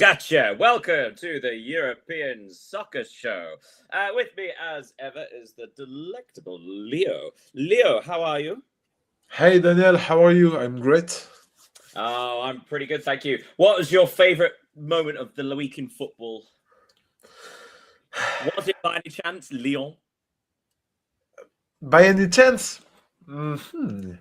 Gotcha. Welcome to the European Soccer Show. With me, as ever, is the delectable Leo. Leo, how are you? Hey Daniel, how are you? I'm great. Oh, I'm pretty good, thank you. What was your favourite moment of the week in football? Was it by any chance Lyon? By any chance?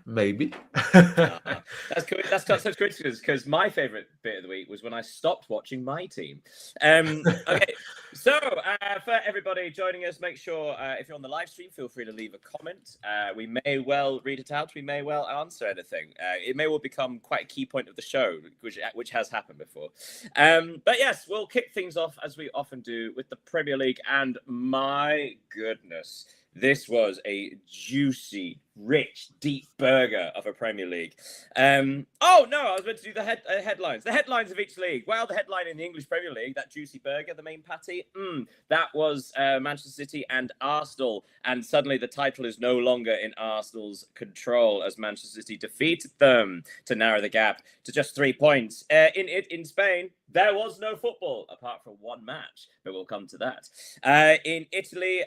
Maybe. Ah, that's cool. That's got such coincidence because my favorite bit of the week was when I stopped watching my team. Okay, so for everybody joining us, make sure if you're on the live stream, feel free to leave a comment. We may well read it out. We may well answer anything. It may well become quite a key point of the show, which has happened before. But yes, we'll kick things off as we often do with the Premier League. And my goodness. This was a juicy, rich, deep burger of a Premier League. Oh no, I was meant to do the headlines. The headlines of each league. Well, the headline in the English Premier League, that juicy burger, the main patty, that was Manchester City and Arsenal. And suddenly the title is no longer in Arsenal's control as Manchester City defeated them to narrow the gap to just 3 points. In Spain, there was no football apart from one match, but we'll come to that. In Italy,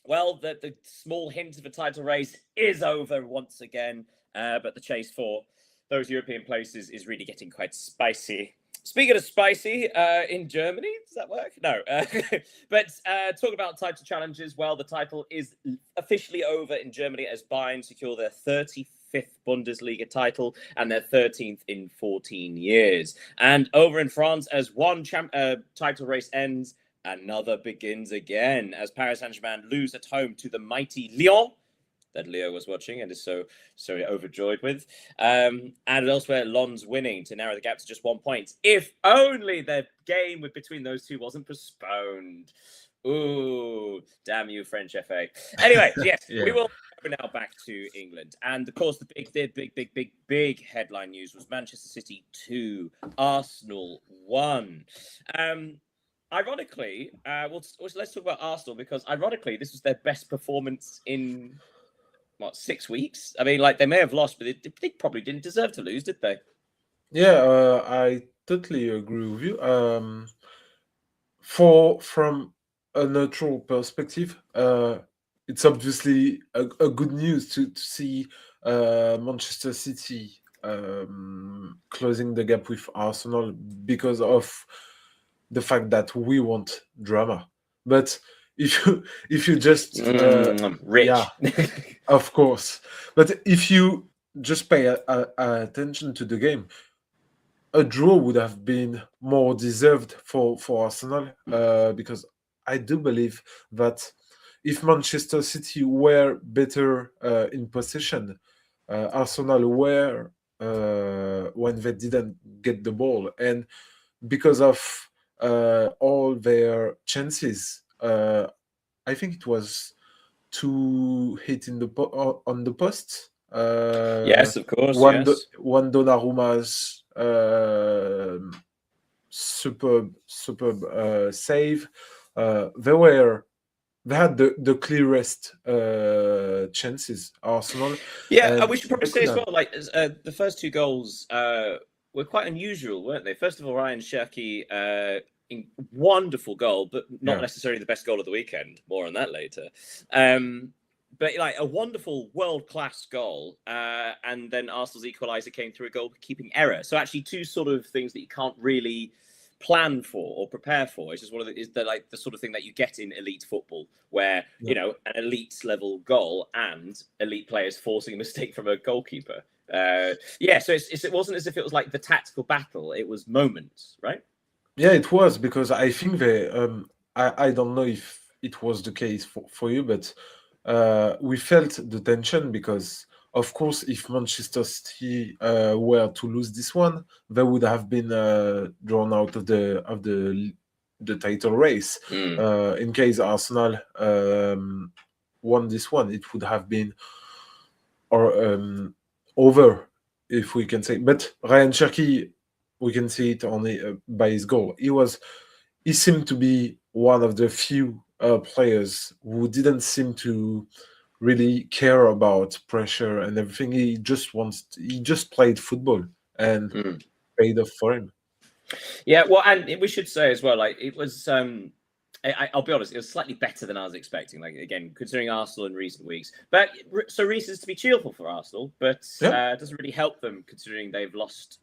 well, the small hint of a title race is over once again, but the chase for those European places is really getting quite spicy. Speaking of spicy, in Germany, does that work? No. But talk about title challenges. Well, the title is officially over in Germany as Bayern secure their 35th Bundesliga title and their 13th in 14 years. And over in France, as one title race ends, another begins again as Paris Saint-Germain lose at home to the mighty Lyon that Leo was watching and is so overjoyed with. And elsewhere, Lens winning to narrow the gap to just 1 point. If only the game between those two wasn't postponed. Ooh, damn you, French FA. Anyway, yes, Yeah. we will go now back to England. And of course, the big headline news was Manchester City 2, Arsenal 1. Ironically, let's talk about Arsenal because ironically, this was their best performance in 6 weeks. I mean, like they may have lost, but they probably didn't deserve to lose, did they? Yeah, I totally agree with you. From a neutral perspective, it's obviously a good news to see Manchester City closing the gap with Arsenal because of the fact that we want drama. But if you just yeah, Rich. of course. But if you just pay attention to the game, a draw would have been more deserved for Arsenal because I do believe that if Manchester City were better in possession, Arsenal were when they didn't get the ball, and because of all their chances, I think it was two hit in the on the post. Yes, of course, yes. One Donnarumma's superb save. They had the clearest chances, Arsenal, Yeah, and we should probably they say as couldn't. well, like the first two goals were quite unusual, weren't they? First of all, Ryan Cherky, wonderful goal, but not Yeah. necessarily the best goal of the weekend. More on that later. But like a wonderful world-class goal, and then Arsenal's equaliser came through a goalkeeping error. So actually, two sort of things that you can't really plan for or prepare for. It's just one of the sort of thing that you get in elite football, where Yeah. an elite level goal and elite players forcing a mistake from a goalkeeper. So it wasn't as if it was like the tactical battle; it was moments, right? Yeah, it was because I think they. I don't know if it was the case for you, but we felt the tension because, of course, if Manchester City were to lose this one, they would have been drawn out of the title race. Mm. In case Arsenal won this one, it would have been or over, if we can say. But Ryan Cherky, we can see it only by his goal. He seemed to be one of the few players who didn't seem to really care about pressure and everything. He just played football and Mm. paid off for him. Yeah, well, and we should say as well, like it was. I'll be honest, it was slightly better than I was expecting. Like again, considering Arsenal in recent weeks, but so reasons to be cheerful for Arsenal, but Yeah. it doesn't really help them considering they've lost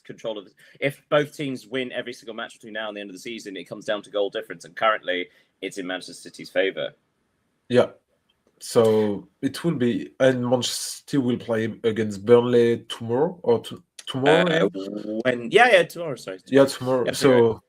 control of it. If both teams win every single match between now and the end of the season, it comes down to goal difference, and currently it's in Manchester City's favour. Yeah. So it will be, and Manchester will play against Burnley tomorrow or tomorrow. Tomorrow. Sorry, Yeah, tomorrow. tomorrow. Yeah, So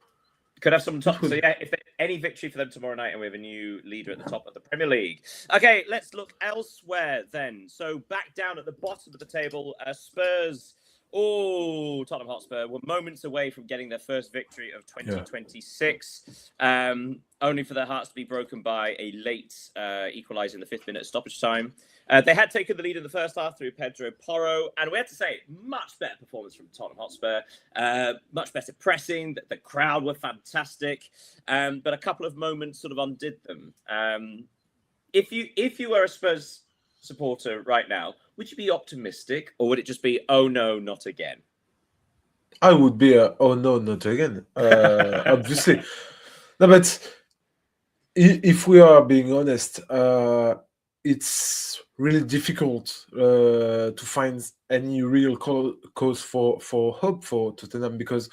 could have some it top. will. So yeah, if any victory for them tomorrow night, and we have a new leader at the top of the Premier League. Okay, let's look elsewhere then. So back down at the bottom of the table, Spurs. Oh, Tottenham Hotspur were moments away from getting their first victory of 2026, only for their hearts to be broken by a late equaliser in the 5th minute stoppage time. They had taken the lead in the first half through Pedro Porro, and we have to say, much better performance from Tottenham Hotspur, much better pressing. The crowd were fantastic, but a couple of moments sort of undid them. If you were a Spurs supporter right now, would you be optimistic, or would it just be, oh no, not again? I would be oh no, not again. Obviously, no, but if we are being honest, it's really difficult to find any real cause for hope for Tottenham, because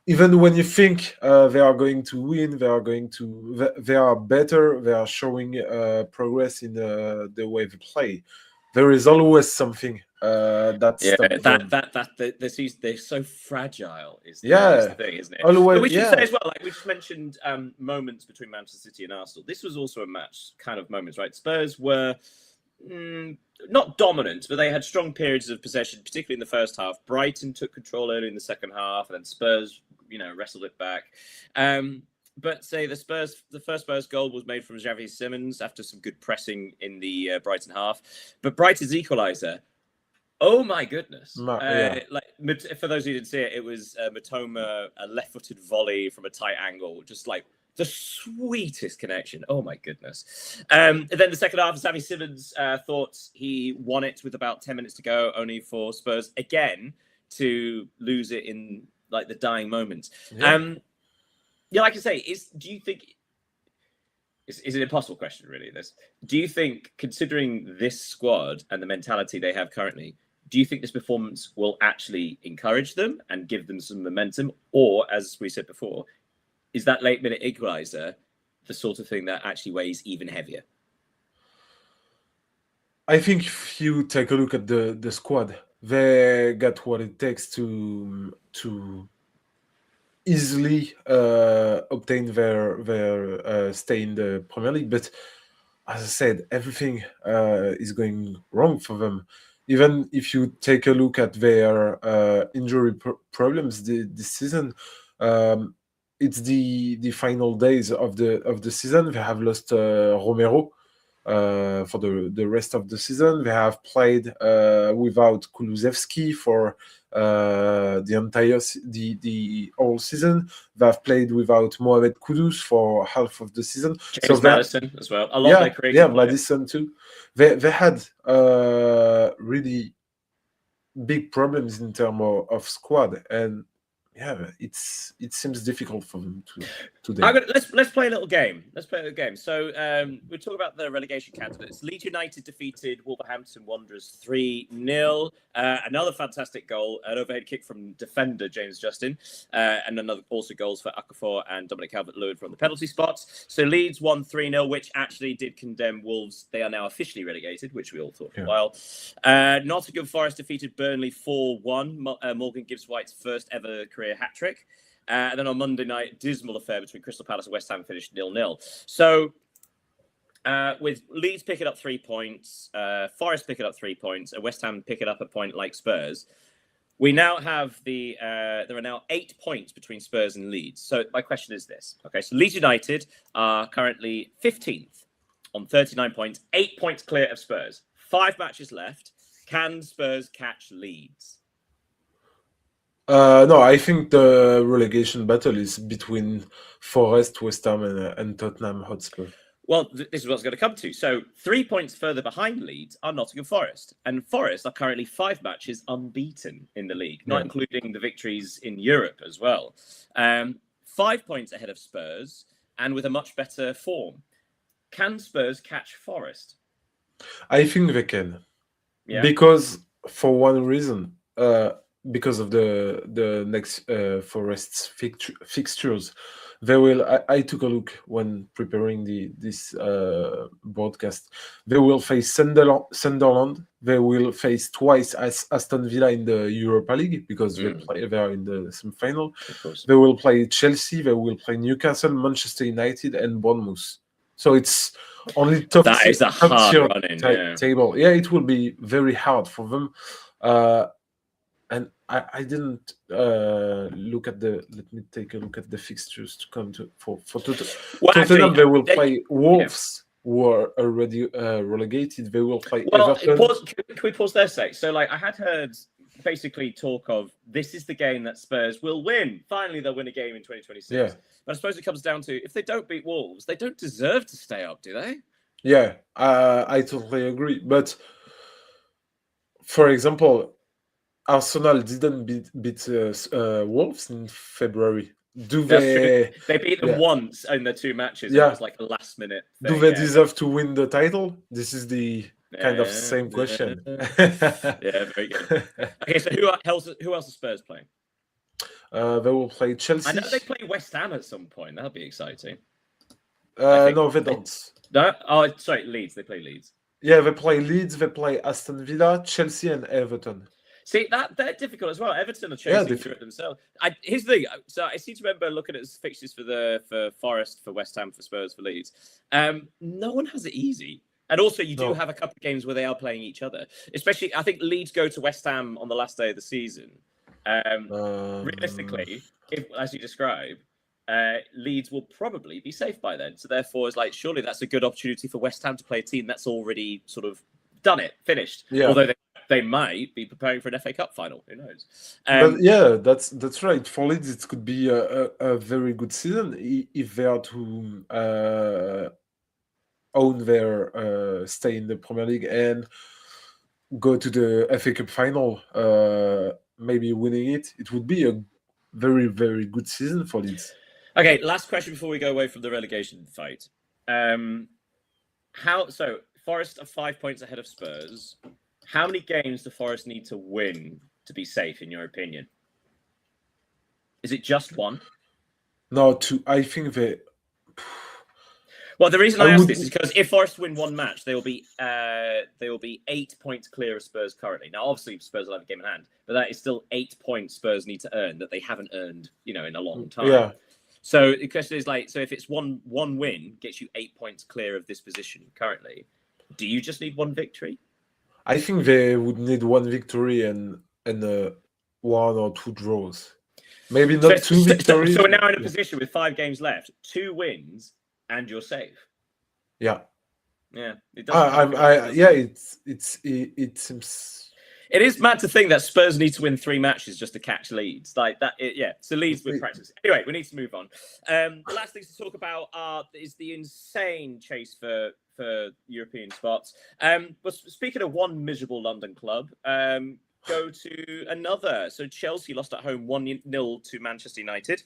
even when you think they are going to win, they are better, they are showing progress in the way they play. There is always something that stops them. They're so fragile is Yeah, the thing, isn't it? But always. we should say Yeah, as well, like we just mentioned, moments between Manchester City and Arsenal. This was also a match kind of moments, right? Spurs were not dominant, but they had strong periods of possession, particularly in the first half. Brighton took control early in the second half, and then Spurs, wrestled it back. But say the first Spurs goal was made from Xavi Simons after some good pressing in the Brighton half. But Brighton's equaliser, oh my goodness! yeah. For those who didn't see it, it was Matoma, a left-footed volley from a tight angle, just like the sweetest connection. Oh my goodness! And then the second half, Xavi Simons thought he won it with about 10 minutes to go, only for Spurs again to lose it in like the dying moments. Like I say, do you think is an impossible question, really? Do you think, considering this squad and the mentality they have currently, do you think this performance will actually encourage them and give them some momentum, or, as we said before, is that late-minute equaliser the sort of thing that actually weighs even heavier? I think if you take a look at the squad, they got what it takes to easily obtain their stay in the Premier League. But as I said, everything is going wrong for them. Even if you take a look at their injury problems this season, it's the final days of the season. They have lost Romero for the rest of the season. They have played without Kulusevski for the entire the whole season. They've played without Mohamed Kudus for half of the season. James Maddison as well. A lot of their creative players. Maddison too. They had really big problems in terms of squad, and it seems difficult for them today. Let's play a little game. So we'll talk about the relegation candidates. Leeds United defeated Wolverhampton Wanderers 3-0. Another fantastic goal, an overhead kick from defender James Justin, and another also goals for Okafor and Dominic Calvert-Lewin from the penalty spots. So Leeds won 3-0, which actually did condemn Wolves. They are now officially relegated, which we all thought for a while. Nottingham Forest defeated Burnley 4-1. Morgan Gibbs-White's first ever career hat-trick. And then on Monday night, dismal affair between Crystal Palace and West Ham finished 0-0. So with Leeds picking up 3 points, Forest picking up 3 points, and West Ham picking up a point like Spurs, we now have there are now 8 points between Spurs and Leeds. So my question is this. Okay, so Leeds United are currently 15th on 39 points, 8 points clear of Spurs. 5 matches left. Can Spurs catch Leeds? No, I think the relegation battle is between Forest, West Ham, and Tottenham Hotspur. Well, this is what I was going to come to. So 3 points further behind Leeds are Nottingham Forest. And Forest are currently 5 matches unbeaten in the league, not including the victories in Europe as well. 5 points ahead of Spurs and with a much better form. Can Spurs catch Forest? I think they can. Yeah. Because for one reason, because of the next Forest's fixtures, they will. I took a look when preparing this broadcast. They will face Sunderland. They will face twice as Aston Villa in the Europa League because they play there in the semi-final. Of course. They will play Chelsea. They will play Newcastle, Manchester United, and Bournemouth. So it's only top is a hard tier run-in, table. Yeah, it will be very hard for them. And I didn't look at the. Let me take a look at the fixtures to come to for Tottenham. Well, Tottenham, actually, they will play Wolves, who are already relegated. They will play Everton. Can we pause there a sec? So, I had heard basically talk of this is the game that Spurs will win. Finally, they'll win a game in 2026. Yeah. But I suppose it comes down to if they don't beat Wolves, they don't deserve to stay up, do they? Yeah, I totally agree. But for example, Arsenal didn't beat Wolves in February. Do they? They beat them once in the 2 matches. Yeah. It was like a last minute thing. Do they deserve to win the title? This is the kind of same question. Yeah, very good. Okay, so who else are Spurs playing? They will play Chelsea. I know they play West Ham at some point. That'll be exciting. No, they don't. No? Oh, sorry, Leeds. They play Leeds. Yeah, they play Leeds, they play Aston Villa, Chelsea, and Everton. See, they're difficult as well. Everton are chasing through it themselves. Here's the thing. So I seem to remember looking at fixtures for Forest, for West Ham, for Spurs, for Leeds. No one has it easy. And also, you do have a couple of games where they are playing each other. Especially, I think Leeds go to West Ham on the last day of the season. Realistically, as you describe, Leeds will probably be safe by then. So therefore, it's surely that's a good opportunity for West Ham to play a team that's already sort of done it, finished. Yeah. Although they might be preparing for an FA Cup final. Who knows? But yeah, that's right. For Leeds, it could be a very good season if they are to own their stay in the Premier League and go to the FA Cup final, maybe winning it. It would be a very, very good season for Leeds. Okay, last question before we go away from the relegation fight. Forest are 5 points ahead of Spurs. How many games do Forest need to win to be safe, in your opinion? Is it just one? No, two. I think they. Well, the reason I ask this is because if Forest win one match, they will be 8 points clear of Spurs currently. Now, obviously, Spurs will have a game in hand, but that is still 8 points Spurs need to earn that they haven't earned, in a long time. Yeah. So the question is so if it's one win gets you 8 points clear of this position currently, do you just need one victory? I think they would need one victory and 1 or 2 draws. Maybe not 2 victories. So we're now in a position with 5 games left, 2 wins, and you're safe. Yeah. Yeah. It seems. It is mad to think that Spurs need to win 3 matches just to catch Leeds. So Leeds with practice. Anyway, we need to move on. The last things to talk about is the insane chase for European spots. But speaking of one miserable London club, go to another. So Chelsea lost at home 1-0 to Manchester United.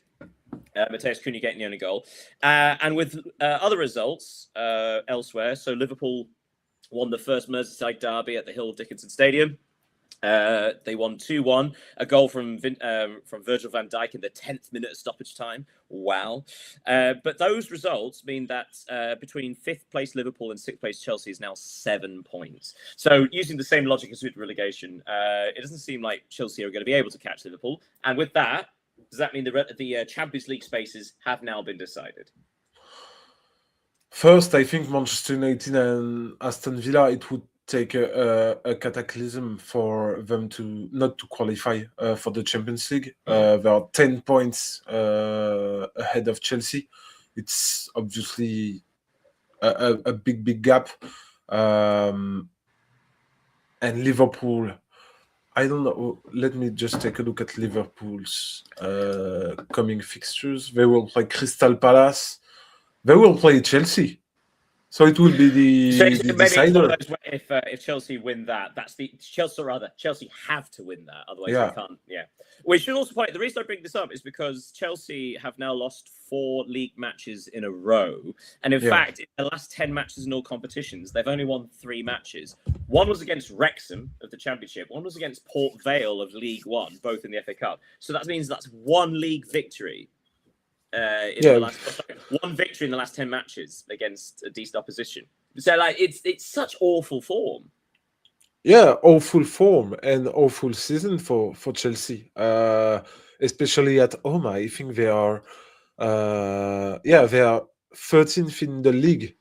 Matheus Cunha getting the only goal. And with other results elsewhere, so Liverpool won the first Merseyside derby at the Hill Dickinson Stadium. They won 2-1, a goal from Virgil van Dijk in the 10th minute of stoppage time. Wow. But those results mean that between 5th place Liverpool and 6th place Chelsea is now 7 points. So using the same logic as with relegation, it doesn't seem like Chelsea are going to be able to catch Liverpool. And with that, does that mean the Champions League spaces have now been decided? First, I think Manchester United and Aston Villa, it would take a cataclysm for them to not to qualify for the Champions League. They are 10 points ahead of Chelsea. It's obviously a big gap. And Liverpool, I don't know. Let me just take a look at Liverpool's coming fixtures. They will play Crystal Palace. They will play Chelsea. So it will be So the maybe it's one decider. of those where if Chelsea win that, that's the Chelsea have to win that, otherwise Yeah. they can't. Yeah. We should also point. The reason I bring this up is because Chelsea have now lost 4 league matches in a row, and in Yeah. fact, in the last 10 matches in all competitions, they've only won 3 matches. One was against Wrexham of the Championship. One was against Port Vale of League One, both in the FA Cup. So that means that's 1 league victory. The last one victory in the last 10 matches against a decent opposition. So like it's such awful form. Yeah, awful form and awful season for Chelsea, especially at home. I think they are, they are 13th in the league,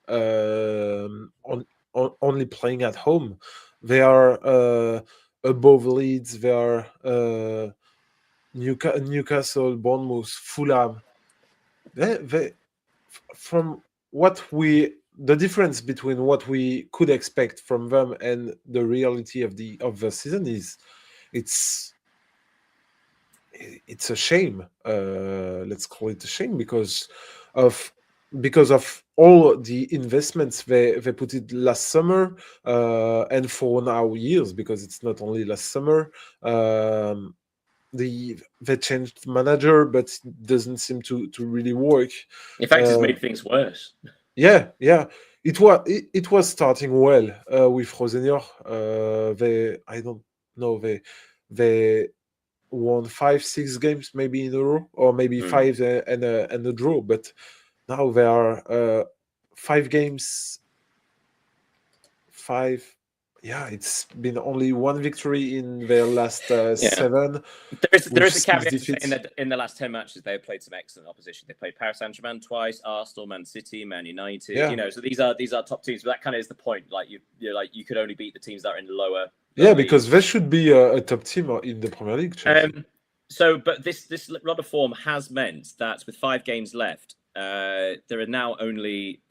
only playing at home. They are above Leeds. They are Newcastle, Bournemouth, Fulham. They from the difference between what we could expect from them and the reality of the season is it's a shame. Let's call it a shame of of all the investments they put it last summer, and for now years, because it's not only last summer. They changed manager, but it doesn't seem to really work. In fact, it's made things worse. Yeah. It was starting well with Rosenior. I don't know, they won 5-6 games maybe in a row, or maybe 5 and a draw. But now there are 5 games, 5. Yeah, it's been only 1 victory in their last 7. There is a caveat in that in the last 10 matches they have played some excellent opposition. They played Paris Saint-Germain twice, Arsenal, Man City, Man United. Yeah. So these are top teams. But that kind of is the point. Like you could only beat the teams that are in the lower. Yeah, because they should be a top team in the Premier League. But this run of form has meant that with 5 games left, there are now only,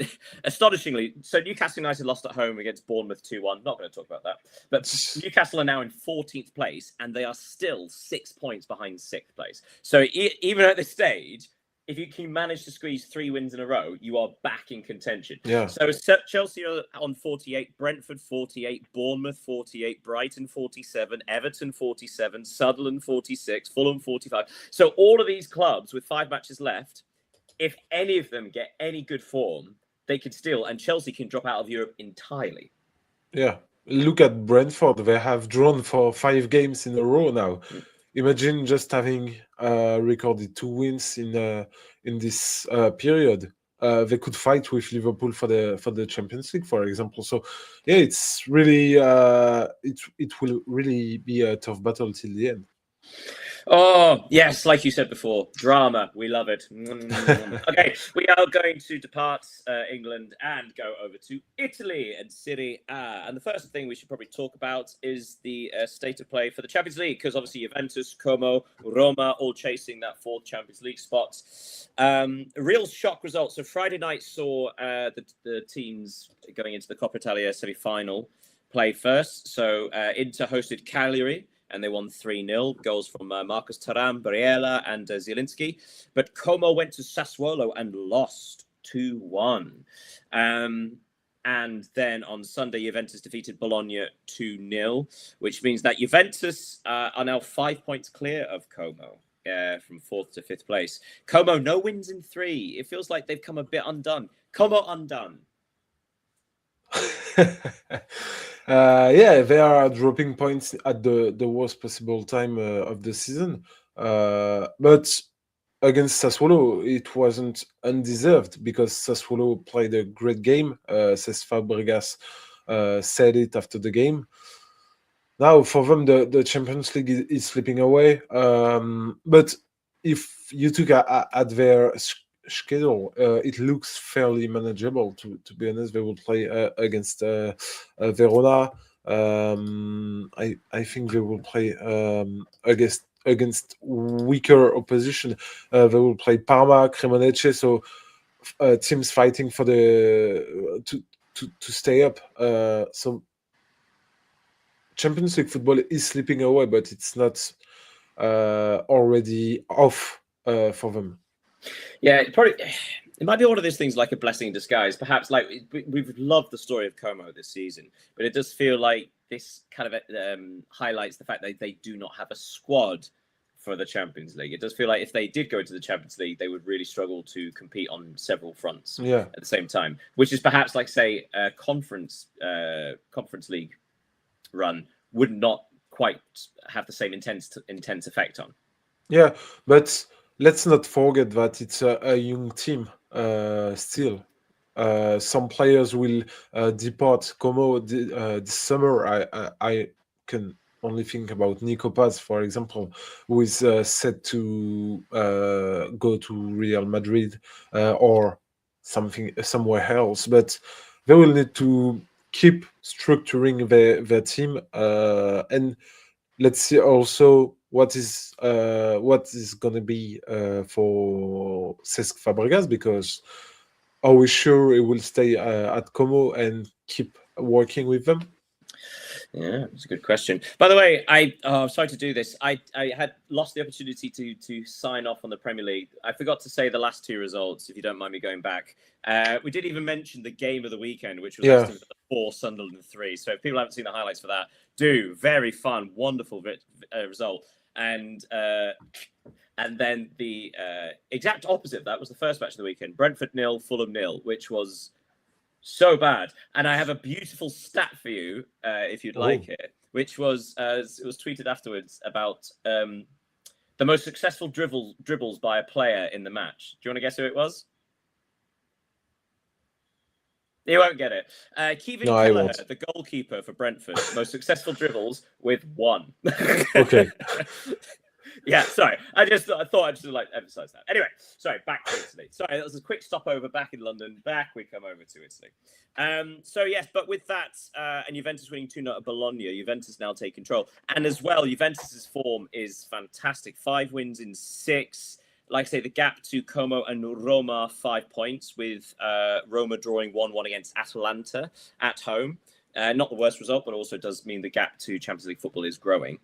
astonishingly, so Newcastle United lost at home against Bournemouth 2-1. Not going to talk about that. But Newcastle are now in 14th place, and they are still 6 points behind 6th place. So even at this stage, if you can manage to squeeze 3 wins in a row, you are back in contention. Yeah. So Chelsea are on 48, Brentford 48, Bournemouth 48, Brighton 47, Everton 47, Sunderland 46, Fulham 45. So all of these clubs with 5 matches left, if any of them get any good form, they could still, and Chelsea can drop out of Europe entirely. Yeah. Look at Brentford. They have drawn for 5 games in a row now. Imagine just having recorded 2 wins in this period. They could fight with Liverpool for the Champions League, for example. So, yeah, it's really it will really be a tough battle till the end. Oh, yes, like you said before, drama. We love it. Okay, we are going to depart England and go over to Italy and Serie A. And the first thing we should probably talk about is the state of play for the Champions League, because obviously Juventus, Como, Roma all chasing that 4th Champions League spot. Real shock results. So Friday night saw the teams going into the Coppa Italia semi-final play first. So Inter hosted Cagliari, and they won 3-0. Goals from Marcus Thuram, Barella, and Zielinski. But Como went to Sassuolo and lost 2-1. And then on Sunday, Juventus defeated Bologna 2-0, which means that Juventus are now 5 points clear of Como. From 4th to 5th place. Como, no wins in 3. It feels like they've come a bit undone. Como undone. They are dropping points at the worst possible time of the season. But against Sassuolo, it wasn't undeserved, because Sassuolo played a great game. Cesc Fabregas said it after the game. Now, for them, the Champions League is slipping away. But if you took at their schedule, it looks fairly manageable. To be honest, they will play against Verona. I think they will play against weaker opposition. They will play Parma, Cremonese, so teams fighting for to stay up. So Champions League football is slipping away, but it's not already off for them. Yeah, It might be one of those things like a blessing in disguise. Perhaps like we've loved the story of Como this season, but it does feel like this kind of highlights the fact that they do not have a squad for the Champions League. It does feel like if they did go to the Champions League, they would really struggle to compete on several fronts at the same time, which is perhaps like, say, a conference league run would not quite have the same intense effect on. Yeah, but let's not forget that it's a young team still. Some players will depart Como this summer. I can only think about Nico Paz, for example, who is set to go to Real Madrid or somewhere else. But they will need to keep structuring their team, and let's see also what is going to be for Cesc Fabregas, because are we sure he will stay at Como and keep working with them? Yeah, it's a good question. By the way, I'm sorry to do this. I had lost the opportunity to sign off on the Premier League. I forgot to say the last two results, if you don't mind me going back. We did even mention the game of the weekend, which was Aston Villa 4, Sunderland 3. So if people haven't seen the highlights for that, do. Very fun, wonderful result. And then the exact opposite of that was the first match of the weekend. Brentford 0, Fulham 0, which was so bad. And I have a beautiful stat for you, if you'd like it, which was, it was tweeted afterwards about the most successful dribbles by a player in the match. Do you want to guess who it was? You won't get it. Kevin Kelleher, the goalkeeper for Brentford, most successful dribbles with 1. Okay. Yeah, sorry. I thought I'd just like emphasize that. Anyway, sorry, back to Italy. Sorry, that was a quick stopover back in London. Back we come over to Italy. So yes, but with that, and Juventus winning 2-0 at Bologna, Juventus now take control. And as well, Juventus's form is fantastic. 5 wins in 6. Like I say, the gap to Como and Roma, 5 points, with Roma drawing 1-1 against Atalanta at home. Not the worst result, but also does mean the gap to Champions League football is growing.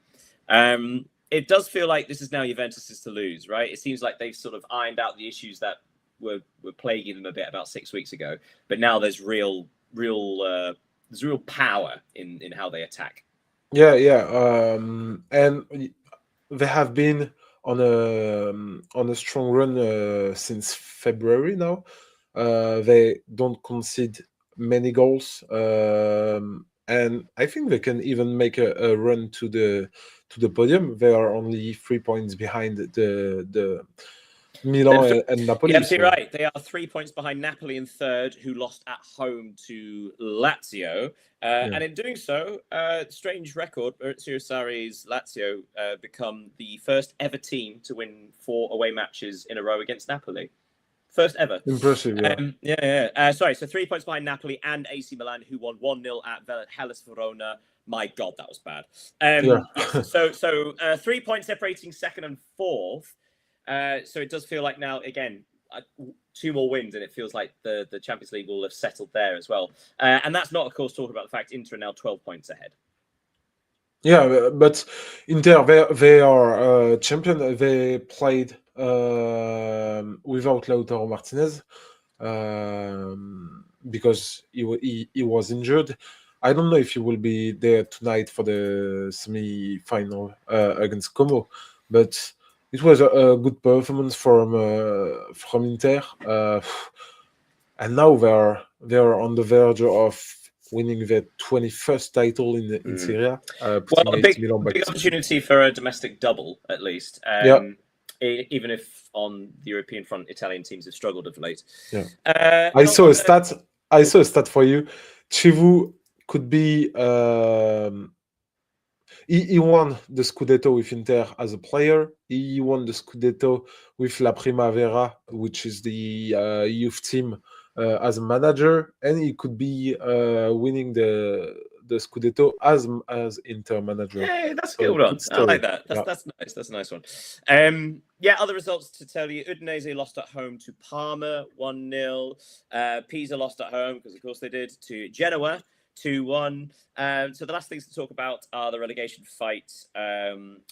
It does feel like this is now Juventus's to lose, right? It seems like they've sort of ironed out the issues that were plaguing them a bit about 6 weeks ago. But now there's real power in how they attack. Yeah. And they have been on a strong run since February now. They don't concede many goals, and I think they can even make a run to the podium. They are only 3 points behind the Milan and Napoli. You're absolutely right. They are 3 points behind Napoli in third, who lost at home to Lazio. And in doing so, strange record, Maurizio Sarri's Lazio become the first ever team to win 4 away matches in a row against Napoli. First ever. Impressive, yeah. Sorry, so 3 points behind Napoli and AC Milan, who won 1-0 at Hellas Verona. My God, that was bad. So 3 points separating second and fourth. So it does feel like now, again, 2 more wins, and it feels like the Champions League will have settled there as well. And that's not, of course, talking about the fact Inter are now 12 points ahead. Yeah, but Inter, they are champion. They played without Lautaro Martinez because he was injured. I don't know if he will be there tonight for the semi-final against Como, but it was a good performance from Inter, and now they are on the verge of winning their 21st title in Serie A. Well, a big opportunity for a domestic double, at least. Even if on the European front, Italian teams have struggled of late. Yeah. I saw a stat for you. Chivu could be. He won the Scudetto with Inter as a player. He won the Scudetto with La Primavera, which is the youth team, as a manager, and he could be winning the Scudetto as Inter manager. Hey, that's good one. I like that. That's nice. That's a nice one. Other results to tell you. Udinese lost at home to Parma, 1-0. Pisa lost at home, because of course they did, to Genoa, 2-1. So the last things to talk about are the relegation fight.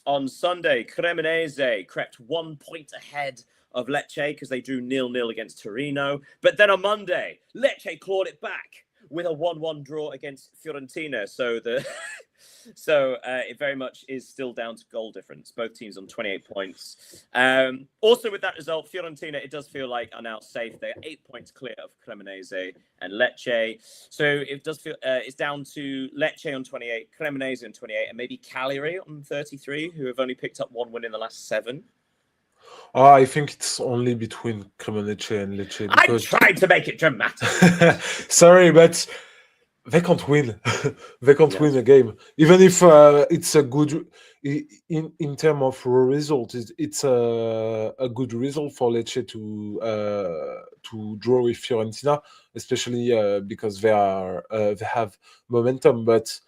On Sunday, Cremonese crept 1 point ahead of Lecce because they drew 0-0 against Torino. But then on Monday, Lecce clawed it back with a 1-1 draw against Fiorentina. So it very much is still down to goal difference. Both teams on 28 points. Also with that result, Fiorentina, it does feel like are now safe. They're 8 points clear of Cremonese and Lecce. So it does feel it's down to Lecce on 28, Cremonese on 28, and maybe Cagliari on 33, who have only picked up 1 win in the last 7. I think it's only between Cremonese and Lecce. I Because tried to make it dramatic. sorry, but they can't win. They can't win a game, even if it's a good in terms of result. It's a good result for Lecce to draw with Fiorentina, especially because they have momentum. But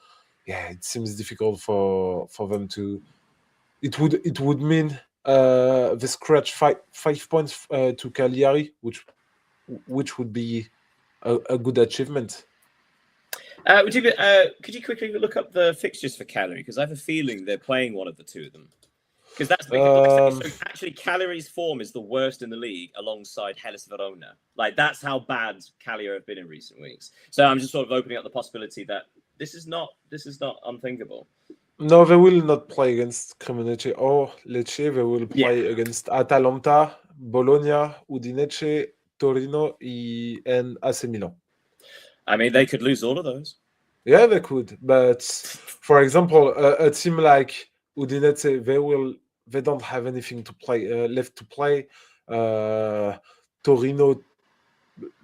yeah, it seems difficult for them to. It would mean they scratch 5 points to Cagliari, which would be a good achievement. Could you quickly look up the fixtures for Cagliari? Because I have a feeling they're playing one of the two of them. Because that's so actually Cagliari's form is the worst in the league alongside Hellas Verona. Like that's how bad Cagliari have been in recent weeks. So I'm just sort of opening up the possibility that this is not unthinkable. No, they will not play against Cremonese or Lecce. They will play against Atalanta, Bologna, Udinese, Torino, and AC Milan. I mean, they could lose all of those. Yeah, they could. But for example, a team like Udinese, they don't have anything to play left to play. Torino,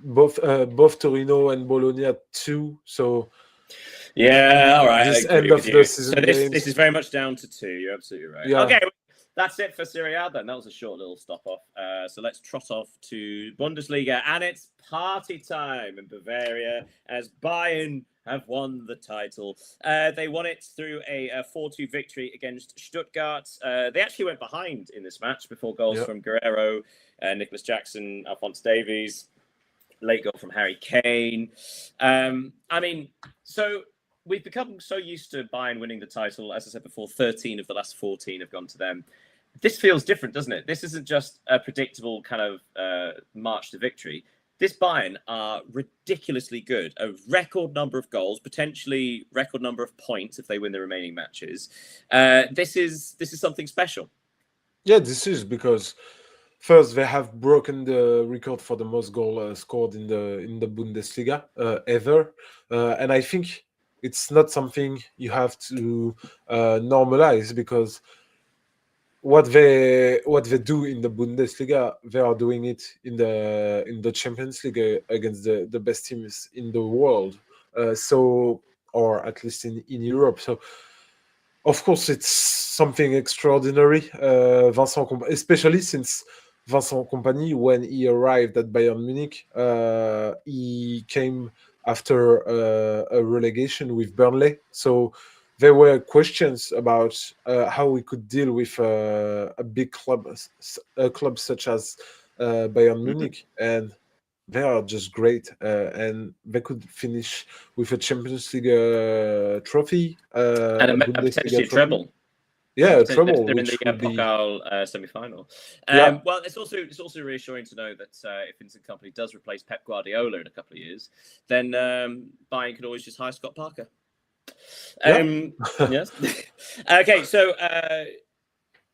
both Torino and Bologna too. So yeah, all right. This end of the season so games. This is very much down to 2. You're absolutely right. Yeah. Okay, that's it for Serie A then. That was a short little stop off. So let's trot off to Bundesliga, and it's party time in Bavaria as Bayern have won the title. They won it through a 4-2 victory against Stuttgart. They actually went behind in this match before goals from Guerrero, Nicholas Jackson, Alphonse Davies, late goal from Harry Kane. I mean, so we've become so used to Bayern winning the title. As I said before, 13 of the last 14 have gone to them. This feels different, doesn't it? This isn't just a predictable kind of march to victory. This Bayern are ridiculously good. A record number of goals, potentially record number of points if they win the remaining matches. This is something special. Yeah, this is because first they have broken the record for the most goals scored in the Bundesliga ever, and I think it's not something you have to normalize because what they do in the Bundesliga, they are doing it in the Champions League against the best teams in the world. Or at least in Europe. So, of course, it's something extraordinary. Especially since Vincent Kompany, when he arrived at Bayern Munich, he came after a relegation with Burnley. So there were questions about how we could deal with a big club, a club such as Bayern Munich, and they are just great, and they could finish with a Champions League trophy, and a potentially a treble. Yeah, a treble. They're in which the would be Pokal semi-final. Yeah. Well, it's also reassuring to know that if Vincent Kompany does replace Pep Guardiola in a couple of years, then Bayern could always just hire Scott Parker. Yes. Okay, so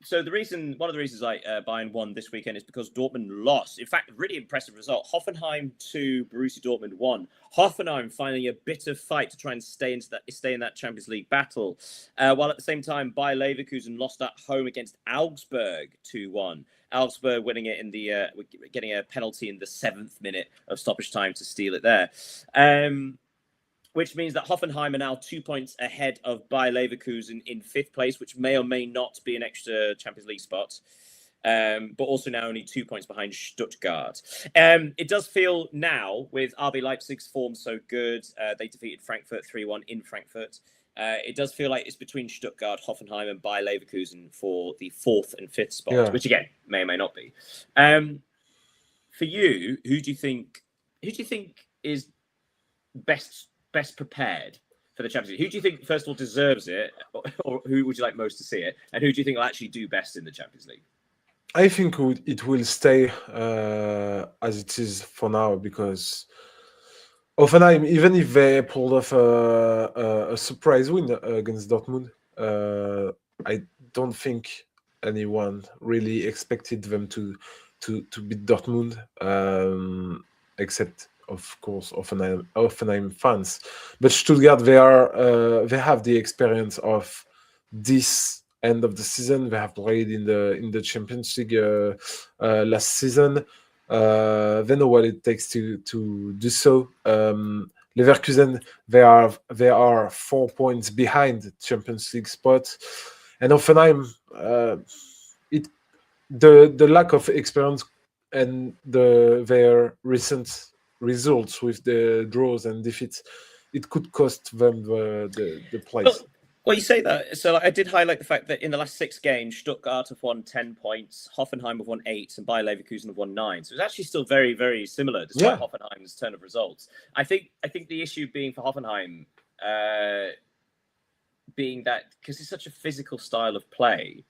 one of the reasons Bayern won this weekend is because Dortmund lost. In fact, really impressive result. Hoffenheim 2, Borussia Dortmund 1. Hoffenheim finding a bitter fight to try and stay in that Champions League battle, while at the same time Bayer Leverkusen lost at home against Augsburg 2-1. Augsburg winning it in the getting a penalty in the 7th minute of stoppage time to steal it there. Which means that Hoffenheim are now 2 points ahead of Bayer Leverkusen in 5th place, which may or may not be an extra Champions League spot, but also now only 2 points behind Stuttgart. It does feel now, with RB Leipzig's form so good, they defeated Frankfurt 3-1 in Frankfurt. It does feel like it's between Stuttgart, Hoffenheim, and Bayer Leverkusen for the 4th and 5th spots, which again may or may not be. For you, who do you think is best prepared for the Champions League? Who do you think, first of all, deserves it, or who would you like most to see it, and who do you think will actually do best in the Champions League? I think it will stay as it is for now because Hoffenheim, even if they pulled off a surprise win against Dortmund, I don't think anyone really expected them to beat Dortmund, except of course Hoffenheim fans. But Stuttgart, they have the experience of this end of the season. They have played in the Champions League last season. They know what it takes to do so. Leverkusen, they are 4 points behind Champions League spot, and Hoffenheim, it the lack of experience and their recent results with the draws and defeats, it could cost them the place. Well, you say that. So I did highlight the fact that in the last 6 games, Stuttgart have won 10 points, Hoffenheim have won 8, and Bayer Leverkusen have won 9. So it's actually still very, very similar, despite Hoffenheim's turn of results. I think the issue being for Hoffenheim, being that because it's such a physical style of play,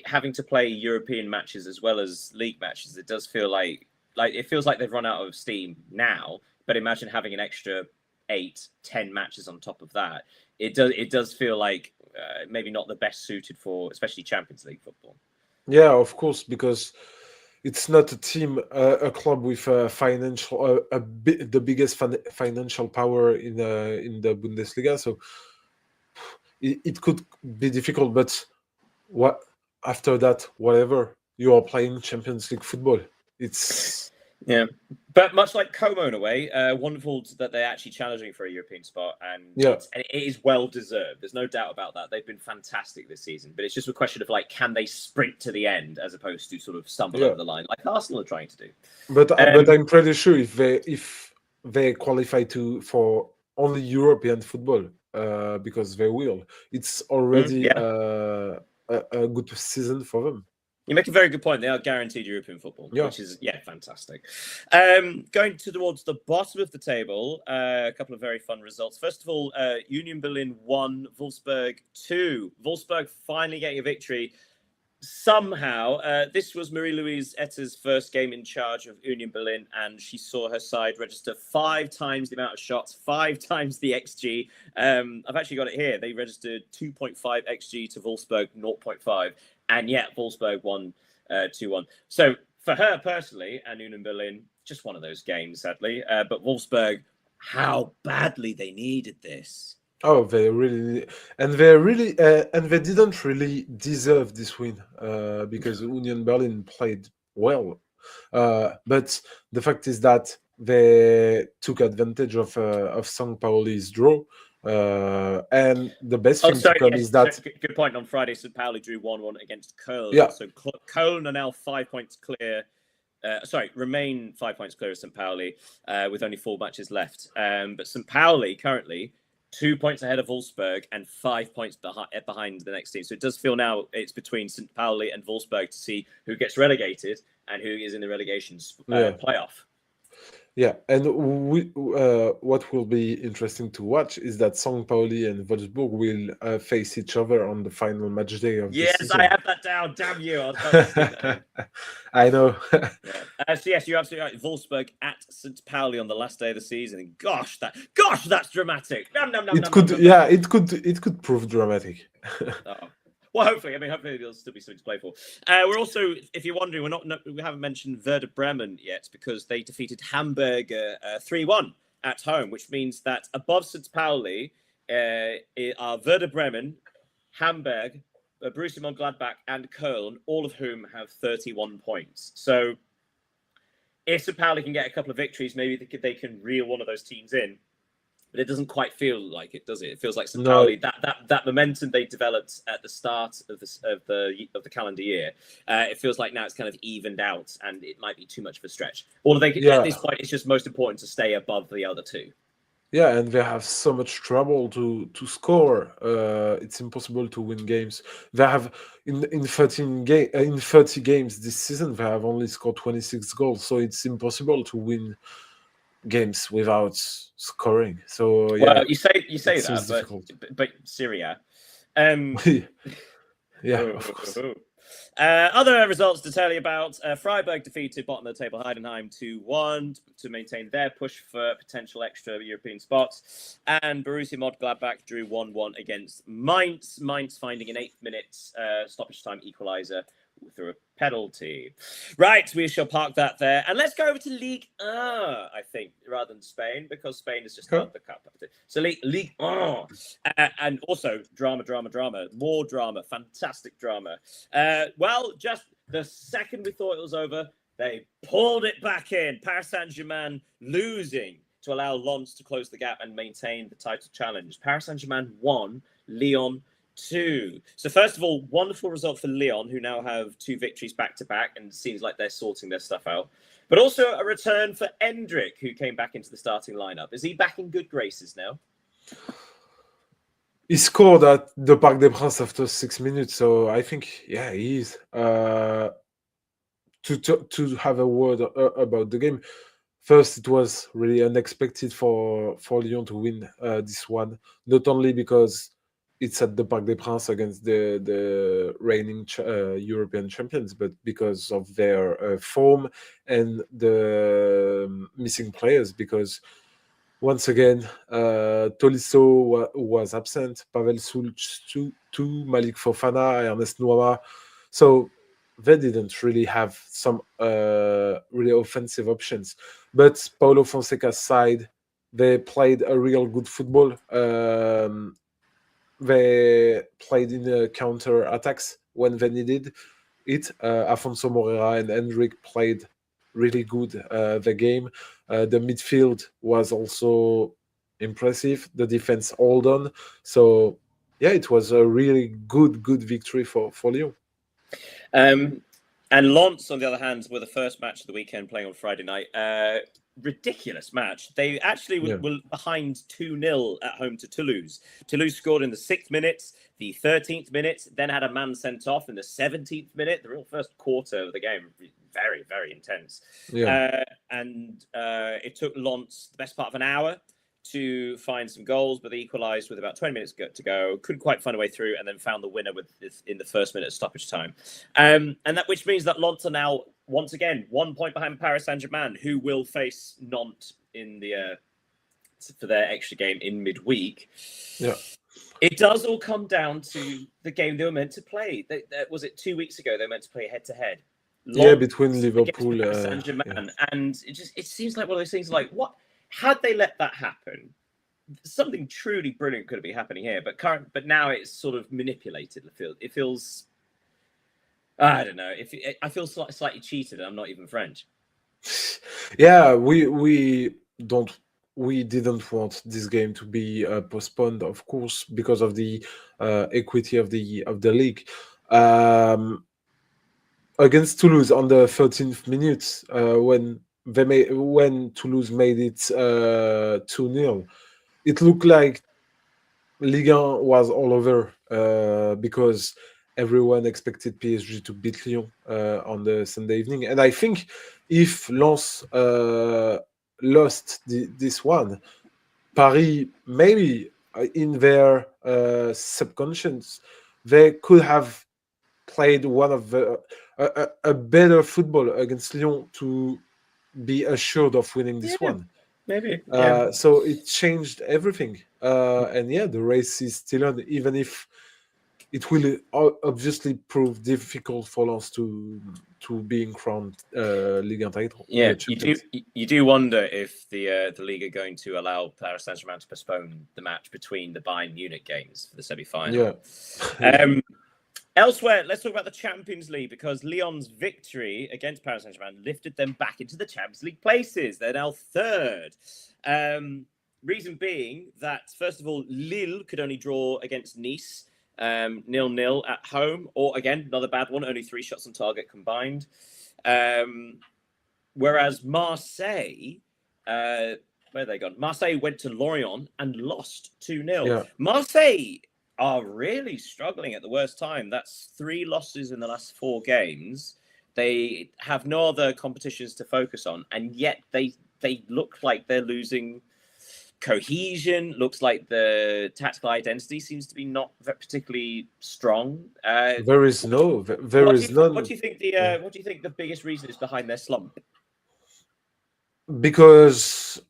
having to play European matches as well as league matches, it does feel like it feels like they've run out of steam now. But imagine having an extra 8-10 matches on top of that. It does feel like maybe not the best suited for especially Champions League football. Yeah, of course, because it's not a team, a club with financial, the biggest financial power in the Bundesliga. So it could be difficult, but what after that, whatever, you are playing Champions League football. It's but much like Como in a way, wonderful that they're actually challenging for a European spot, and it is well deserved. There's no doubt about that. They've been fantastic this season, but it's just a question of can they sprint to the end as opposed to sort of stumble over the line like Arsenal are trying to do. But I'm pretty sure if they qualify for only European football, because they will, it's already a good season for them. You make a very good point. They are guaranteed European football, which is fantastic. Going towards the bottom of the table, a couple of very fun results. First of all, Union Berlin 1, Wolfsburg 2. Wolfsburg finally getting a victory. Somehow, this was Marie-Louise Etter's first game in charge of Union Berlin, and she saw her side register 5 times the amount of shots, 5 times the XG. I've actually got it here. They registered 2.5 XG to Wolfsburg 0.5. And yet, Wolfsburg won 2-1. So for her personally, and Union Berlin, just one of those games, sadly. But Wolfsburg, how badly they needed this. Oh, they really, and they didn't really deserve this win because Union Berlin played well. But the fact is that they took advantage of St. Pauli's draw. And the best thing to come is that... Good point. On Friday, St. Pauli drew 1-1 against Köln. Yeah. So Köln are now 5 points clear. Remain 5 points clear of St. Pauli with only 4 matches left. But St. Pauli currently 2 points ahead of Wolfsburg and 5 points behind the next team. So it does feel now it's between St. Pauli and Wolfsburg to see who gets relegated and who is in the relegation playoff. Yeah, and what will be interesting to watch is that St. Pauli and Wolfsburg will face each other on the final match day of the season. Yes, I have that down. Damn you. I was about to say that. I know. So yes, you're absolutely right. Wolfsburg at St. Pauli on the last day of the season. And gosh, that's dramatic. It could prove dramatic. Well, hopefully there'll still be something to play for. We're also, if you're wondering, we haven't mentioned Werder Bremen yet because they defeated Hamburg 3-1 at home, which means that above St. Pauli are Werder Bremen, Hamburg, Borussia Mönchengladbach, and Köln, all of whom have 31 points. So if St. Pauli can get a couple of victories, maybe they can reel one of those teams in. But it doesn't quite feel like it, does it? It feels like St. Pauli, that momentum they developed at the start of the calendar year, it feels like now it's kind of evened out, and it might be too much of a stretch. At this point, it's just most important to stay above the other two. Yeah, and they have so much trouble to score. It's impossible to win games. They have in 30 games this season, they have only scored 26 goals, so it's impossible to win games without scoring. So you say that, but Syria. Yeah, of course. Other results to tell you about. Freiburg defeated bottom of the table Heidenheim 2-1 to maintain their push for potential extra European spots. And Borussia Mönchengladbach drew 1-1 against Mainz. Mainz finding an 8th minute stoppage time equaliser through a penalty. Right, we shall park that there. And let's go over to Ligue 1, I think, rather than Spain, because Spain has just won the cup. So Ligue 1. And also drama. More drama. Fantastic drama. Well, just the second we thought it was over, they pulled it back in. Paris Saint-Germain losing to allow Lens to close the gap and maintain the title challenge. Paris Saint-Germain 1, Lyon 2. So first of all, wonderful result for Lyon, who now have 2 victories back-to-back, and it seems like they're sorting their stuff out. But also a return for Endrick, who came back into the starting lineup. Is he back in good graces now? He scored at the Parc des Princes after 6 minutes, so I think, yeah, he is. To have a word about the game, first, it was really unexpected for Lyon to win this one, not only because it's at the Parc des Princes against the reigning European champions, but because of their form and the missing players. Because once again, Tolisso was absent, Pavel Sulc too, Malik Fofana, Ernest Noama. So they didn't really have some really offensive options. But Paulo Fonseca's side, they played a real good football. They played in the counter attacks when they needed it. Afonso Moreira and Hendrik played really good the game. The midfield was also impressive. The defense held on. So yeah, it was a really good victory for Lyon. And Lens, on the other hand, were the first match of the weekend playing on Friday night. Ridiculous match. They actually were behind 2-0 at home to Toulouse. Toulouse scored in the 6th minute, the 13th minute, then had a man sent off in the 17th minute. The real first quarter of the game, very, very intense. Yeah. And it took Lens the best part of an hour to find some goals, but they equalised with about 20 minutes to go. Couldn't quite find a way through, and then found the winner in the first minute of stoppage time. And that, which means that Lens are now once again 1 point behind Paris Saint-Germain, who will face Nantes in the for their extra game in midweek. Yeah. It does all come down to the game they were meant to play. Was it 2 weeks ago they were meant to play head-to-head? Between Liverpool Paris Saint-Germain, and it seems like one of those things. Like, what had they let that happen? Something truly brilliant could be happening here, but now it's sort of manipulated. It feels. I don't know. I feel slightly cheated, and I'm not even French. Yeah, we didn't want this game to be postponed, of course, because of the equity of the league. Against Toulouse on the 13th minute, when Toulouse made it 2-0, it looked like Ligue 1 was all over because everyone expected PSG to beat Lyon on the Sunday evening. And I think if Lens lost this one, Paris, maybe in their subconscious, they could have played one of a better football against Lyon to be assured of winning this one. Maybe. So it changed everything. And yeah, the race is still on, even if it will obviously prove difficult for Lens to being crowned Ligue 1 title. Yeah, you do wonder if the league are going to allow Paris Saint-Germain to postpone the match between the Bayern Munich games for the semi-final. Yeah. Elsewhere, let's talk about the Champions League, because Lyon's victory against Paris Saint-Germain lifted them back into the Champions League places. They're now third. Reason being that, first of all, Lille could only draw against Nice 0-0 at home, or again, another bad one, only 3 shots on target combined. Whereas Marseille, where have they gone? Marseille went to Lorient and lost 2-0. Yeah. Marseille are really struggling at the worst time. That's 3 losses in the last 4 games. They have no other competitions to focus on, and yet they look like they're losing cohesion. Looks like the tactical identity seems to be not particularly strong. There is no, there What is do none. you think what do you think the biggest reason is behind their slump? Because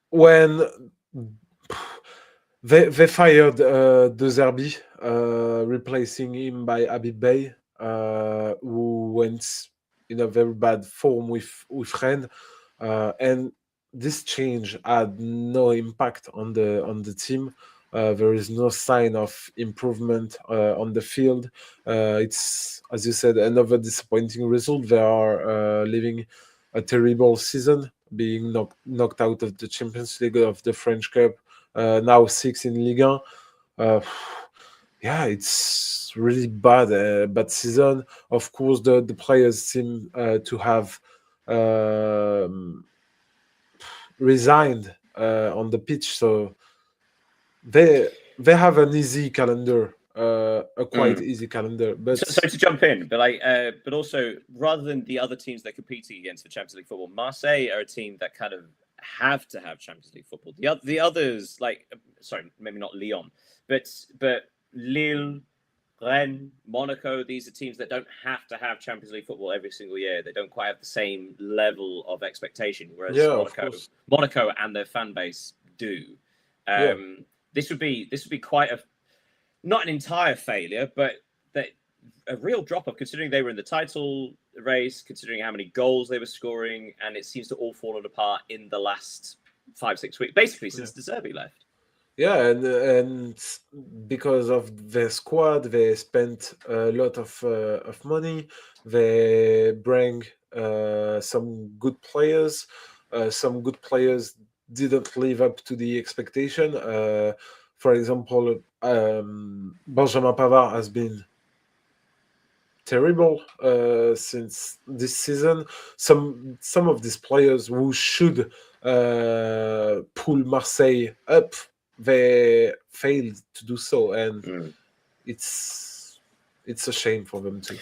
when they fired De Zerbi, replacing him by Habib Bey, who went in a very bad form with Rennes, and this change had no impact on the team. There is no sign of improvement on the field. It's, as you said, another disappointing result. They are living a terrible season, being knocked out of the Champions League, of the French Cup, now 6 in Ligue 1. Yeah, it's really bad season. Of course, the players seem to have resigned on the pitch, so they have an easy calendar, a quite easy calendar. But so to jump in, but also rather than the other teams they're competing against for Champions League football, Marseille are a team that kind of have to have Champions League football. The others, sorry, maybe not Lyon, but Lille, Rennes, Monaco, these are teams that don't have to have Champions League football every single year. They don't quite have the same level of expectation, whereas yeah, Monaco and their fan base do. This would be quite not an entire failure, but a real drop off, considering they were in the title race, considering how many goals they were scoring, and it seems to all fallen apart in the last 5-6 weeks, basically since De Zerbi left. Yeah, and because of the squad, they spent a lot of money. They bring some good players. Some good players didn't live up to the expectation. For example, Benjamin Pavard has been terrible since this season. Some of these players who should pull Marseille up, they failed to do so, and it's a shame for them too.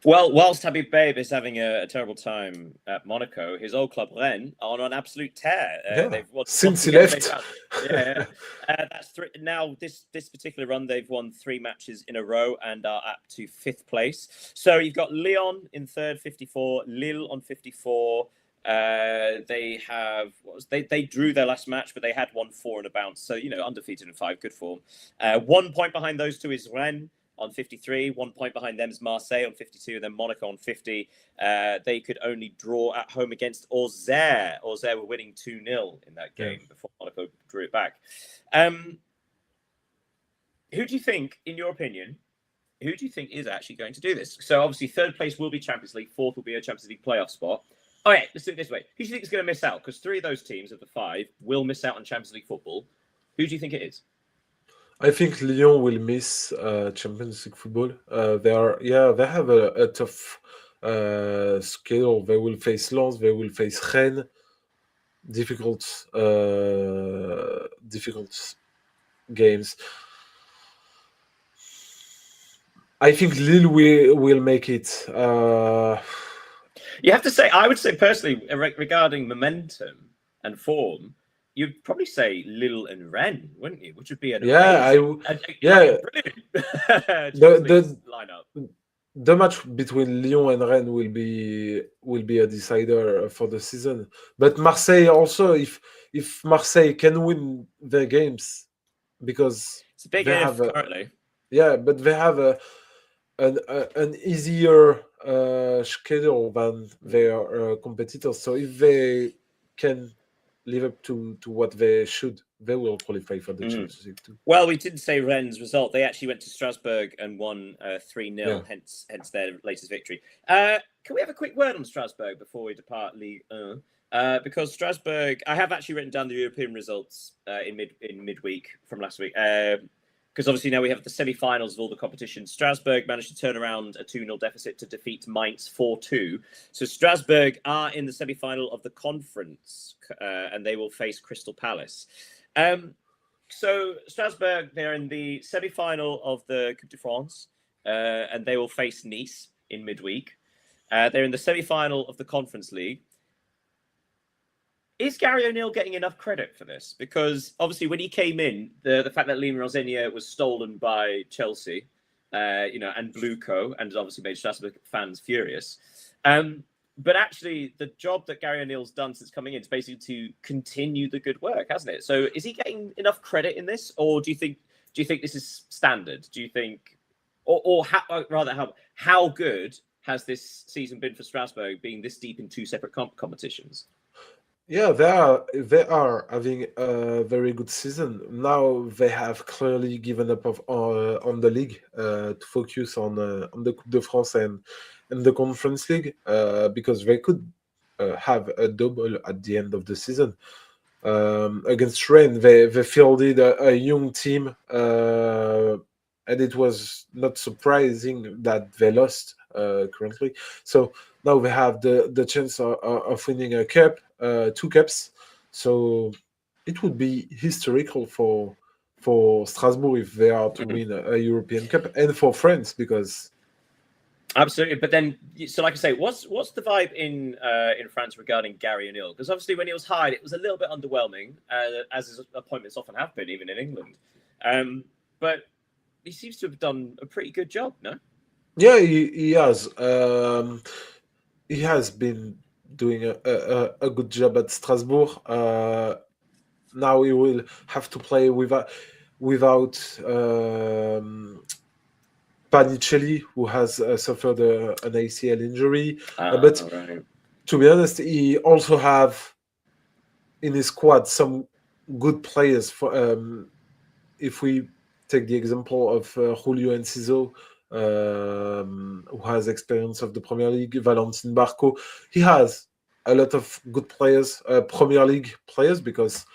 Well, whilst Habib Bey is having a terrible time at Monaco, his old club Rennes are on an absolute tear. They've since he left. That's now this particular run. They've won 3 matches in a row and are up to 5th place. So you've got Lyon in 3rd, 54, Lille on 54. They have they drew their last match, but they had won 4 in a bounce. So undefeated in 5, good form. 1 point behind those two is Rennes on 53. 1 point behind them is Marseille on 52, and then Monaco on 50. They could only draw at home against Auxerre. Auxerre were winning 2-0 in that game before Monaco drew it back. Who do you think, in your opinion, is actually going to do this? So obviously 3rd place will be Champions League, 4th will be a Champions League playoff spot. All right, let's do it this way. Who do you think is going to miss out? Because 3 of those teams of the 5 will miss out on Champions League football. Who do you think it is? I think Lyon will miss Champions League football. They have a tough schedule. They will face Lens, they will face Rennes. Difficult games. I think Lille will make it. You have to say, I would say personally, regarding momentum and form, you'd probably say Lille and Rennes, wouldn't you? Which would be an amazing, brilliant lineup. The match between Lyon and Rennes will be a decider for the season. But Marseille also, if Marseille can win their games, because it's a big if currently. Yeah, but they have an easier schedule than their competitors. So if they can live up to what they should, they will qualify for the Champions League too. Well, we didn't say Rennes' result. They actually went to Strasbourg and won 3-0, hence their latest victory. Can we have a quick word on Strasbourg before we depart Ligue 1? Because Strasbourg, I have actually written down the European results in midweek from last week. Because obviously now we have the semi-finals of all the competitions. Strasbourg managed to turn around a 2-0 deficit to defeat Mainz 4-2. So Strasbourg are in the semi-final of the conference, and they will face Crystal Palace. So Strasbourg, they're in the semi-final of the Coupe de France, and they will face Nice in midweek. They're in the semi-final of the Conference League. is Gary O'Neill getting enough credit for this? Because obviously, when he came in, the fact that Liam Rosenior was stolen by Chelsea, and Blueco, and obviously made Strasbourg fans furious. But actually, the job that Gary O'Neill's done since coming in is basically to continue the good work, hasn't it? So, is he getting enough credit in this, or do you think this is standard? Do you think, or how good has this season been for Strasbourg, being this deep in two separate competitions? Yeah, they are having a very good season. Now they have clearly given up on the league to focus on the Coupe de France and the Conference League because they could have a double at the end of the season. Against Rennes, they fielded a young team, and it was not surprising that they lost currently. So now they have the chance of winning a cup, two cups. So it would be historical for Strasbourg if they are to win a European Cup, and for France because. Absolutely, but then, so like I say, what's the vibe in France regarding Gary O'Neill? Because obviously, when he was hired, it was a little bit underwhelming, as his appointments often have been, even in England. But he seems to have done a pretty good job, no? Yeah, he has. He has been doing a good job at Strasbourg. Now he will have to play without Panicelli, who has suffered an ACL injury. But right. to be honest, he also have in his squad some good players. If we take the example of Julio Enciso, who has experience of the Premier League, Valentin Barco, he has a lot of good players, Premier League players, because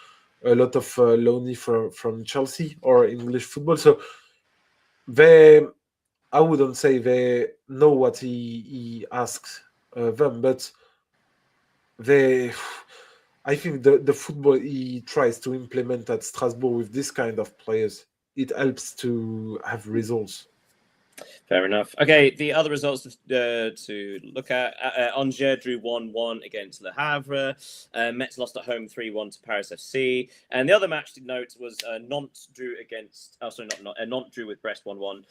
a lot of loanee from Chelsea or English football. So I wouldn't say they know what he asks them, but I think the football he tries to implement at Strasbourg with this kind of players, it helps to have results. Fair enough. Okay, the other results to look at: Angers drew 1-1 against Le Havre. Metz lost at home 3-1 to Paris FC. And the other match to note was Nantes drew against. Oh, sorry, not Nantes drew with Brest 1-1.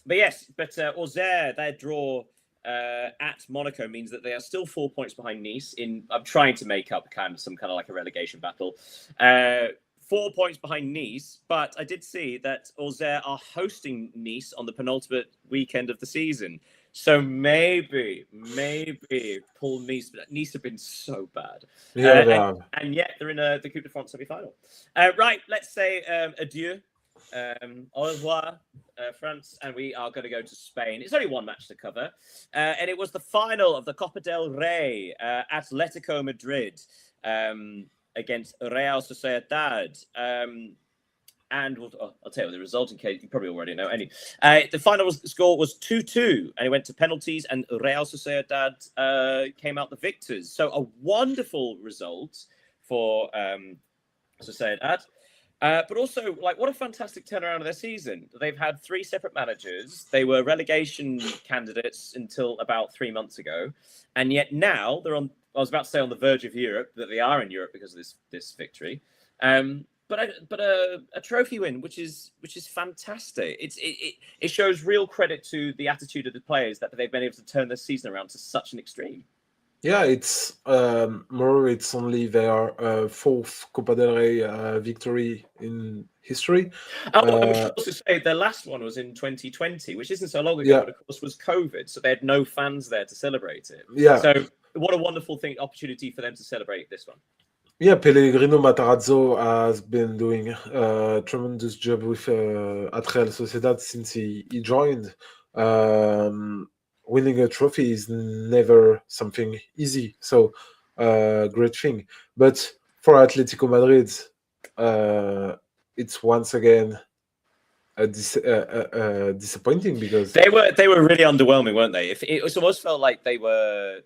But Auxerre, their draw at Monaco means that they are still 4 points behind Nice. I'm trying to make up some kind of like a relegation battle. 4 points behind Nice, but I did see that Auxerre are hosting Nice on the penultimate weekend of the season. So maybe pull Nice. But Nice have been so bad. Yeah, and yet they're in the Coupe de France semi-final. Right, let's say adieu. Au revoir, France, and we are going to go to Spain. It's only one match to cover, and it was the final of the Copa del Rey, Atletico Madrid against Real Sociedad. And I'll tell you the result in case you probably already know. The final score was 2-2, and it went to penalties, and Real Sociedad came out the victors. So a wonderful result for Sociedad. But also, what a fantastic turnaround of their season. They've had 3 separate managers. They were relegation candidates until about 3 months ago. And yet now they're on, I was about to say on the verge of Europe, that they are in Europe because of this victory. But a trophy win, which is fantastic. It shows real credit to the attitude of the players that they've been able to turn this season around to such an extreme. Yeah, it's it's only their 4th Copa del Rey victory in history. And we should also say their last one was in 2020, which isn't so long ago, Yeah. but of course was COVID, so they had no fans there to celebrate it. Yeah. So what a wonderful opportunity for them to celebrate this one. Yeah, Pellegrino Matarazzo has been doing a tremendous job with at Real Sociedad since he joined. Winning a trophy is never something easy, so great thing. But for Atletico Madrid, it's once again disappointing because they were really underwhelming, weren't they? It almost felt like they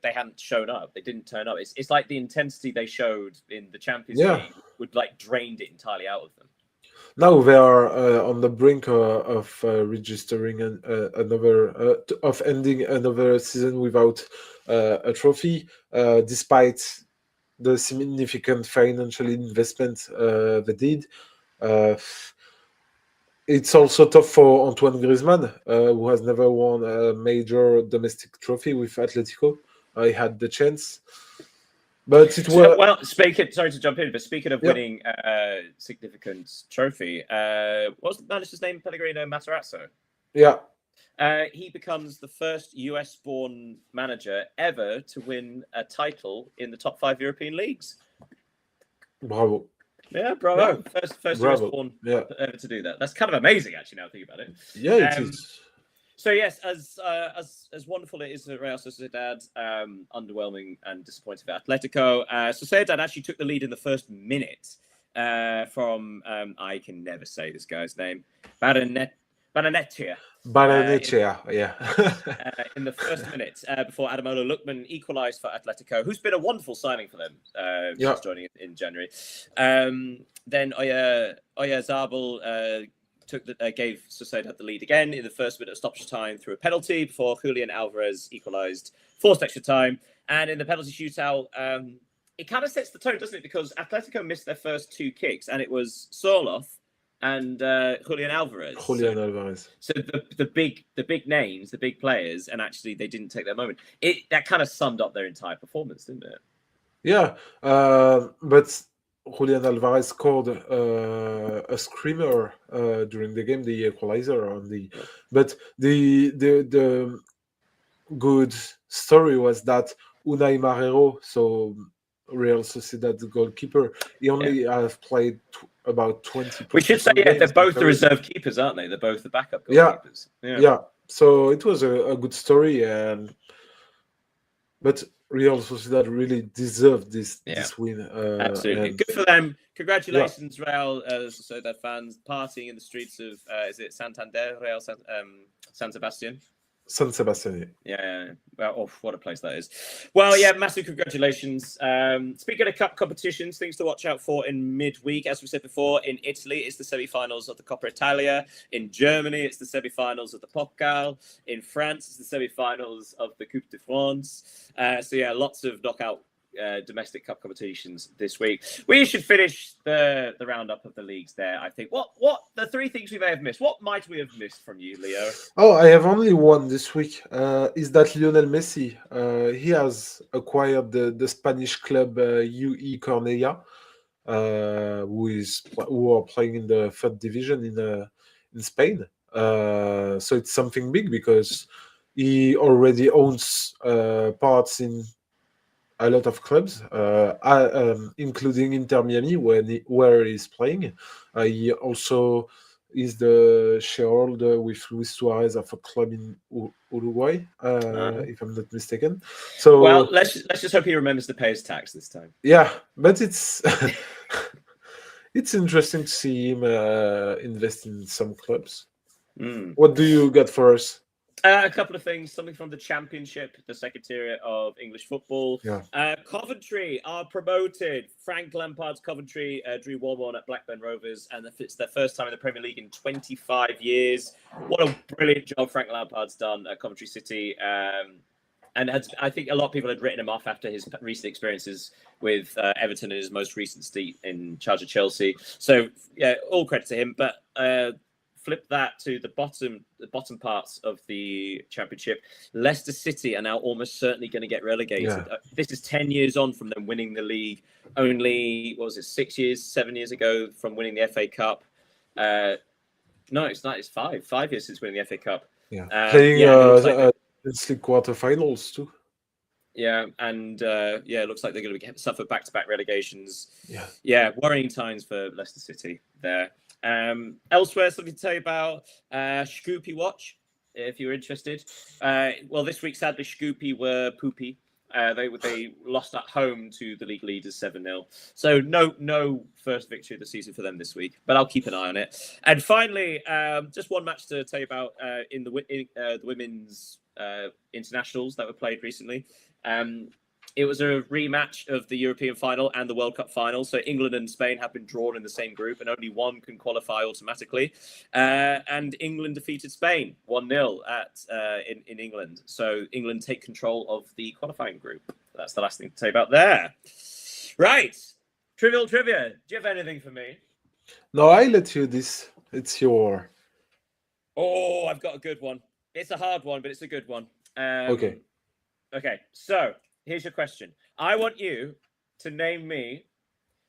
hadn't shown up. They didn't turn up. It's like the intensity they showed in the Champions League would drained it entirely out of them. Now they are on the brink of registering ending another season without a trophy, despite the significant financial investment they did. Uh, it's also tough for Antoine Griezmann, who has never won a major domestic trophy with Atletico. He had the chance, but it So, was well, sorry to jump in, but speaking of yeah, winning significant trophy, what's the manager's name? Pellegrino Matarazzo. yeah. He becomes the first US-born manager ever to win a title in the top 5 European leagues. Bravo. Yeah, bravo! First Bravo. US-born Yeah, ever to do that. That's kind of amazing, actually. Now I think about it. yeah, it is. So yes, as wonderful it is that Real Sociedad, underwhelming and disappointing for Atletico. Sociedad actually took the lead in the first minute from I can never say this guy's name, Bananetia. Barrenechea, yeah. In the first minute before Adamola Lookman equalised for Atletico, who's been a wonderful signing for them Yeah. since joining in January. Then Oyarzabal gave Sociedad the lead again in the first minute of stoppage time through a penalty before Julian Alvarez equalised, forced extra time. And in the penalty shootout, it kind of sets the tone, doesn't it? Because Atletico missed their first 2 kicks, and it was Sorloth and Julian Alvarez. So the big names, the big players, and actually they didn't take their moment. That kind of summed up their entire performance, didn't it? Yeah, but Julian Alvarez scored a screamer during the game, the equalizer on the. But the good story was that Unai Marrero, so Real Sociedad's goalkeeper, he only has played about 20 We should say, professional games they're both the in career. reserve keepers, aren't they? They're both the backup Yeah. goalkeepers. Yeah. So it was a good story, but Real Sociedad really deserved this win. Absolutely. And Good for them. Congratulations, Real Sociedad fans, partying in the streets of, is it Santander, Real San Sebastian? San Sebastian. Yeah. Well, what a place that is. Well, yeah, massive congratulations. Speaking of cup competitions, things to watch out for in midweek. As we said before, in Italy, it's the semi-finals of the Coppa Italia. In Germany, it's the semi-finals of the Pokal. In France, it's the semi-finals of the Coupe de France. So yeah, lots of knockout domestic cup competitions this week. We should finish the roundup of the leagues there, I think. What the 3 things we may have missed? What might we have missed from you, Leo? Oh, I have only one this week. Is that Lionel Messi? He has acquired the Spanish club UE Cornellà, who are playing in the 3rd division in Spain. So it's something big because he already owns parts in a lot of clubs, including Inter Miami, where he's playing. He also is the shareholder with Luis Suarez of a club in Uruguay, if I'm not mistaken. So well, let's just hope he remembers to pay his tax this time. Yeah, but it's it's interesting to see him invest in some clubs. What do you got for us? A couple of things. Something from the Championship, the Secretariat of English Football. Yeah. Coventry are promoted. Frank Lampard's Coventry drew 1-1 at Blackburn Rovers, and it's their first time in the Premier League in 25 years. What a brilliant job Frank Lampard's done at Coventry City. And I think a lot of people had written him off after his recent experiences with Everton and his most recent stint in charge of Chelsea. So, yeah, all credit to him. But flip that to the bottom parts of the Championship. Leicester City are now almost certainly going to get relegated. Yeah. This is 10 years on from them winning the league. Only, 7 years ago from winning the FA Cup. No, it's not. It's 5 years since winning the FA Cup. Yeah. Playing League quarterfinals too. Yeah, and it looks like they're going to suffer back-to-back relegations. Yeah, worrying times for Leicester City there. Elsewhere, something to tell you about Scoopy Watch, if you're interested. Well, this week, sadly, Scoopy were poopy. They lost at home to the league leaders 7-0. So no first victory of the season for them this week, but I'll keep an eye on it. And finally, just one match to tell you about in the women's internationals that were played recently. It was a rematch of the European final and the World Cup final. So England and Spain have been drawn in the same group, and only one can qualify automatically. And England defeated Spain 1-0 in England. So England take control of the qualifying group. That's the last thing to say about there. Right. Trivial trivia. Do you have anything for me? No, I let you this. It's your. Oh, I've got a good one. It's a hard one, but it's a good one. Okay. Okay, so here's your question. I want you to name me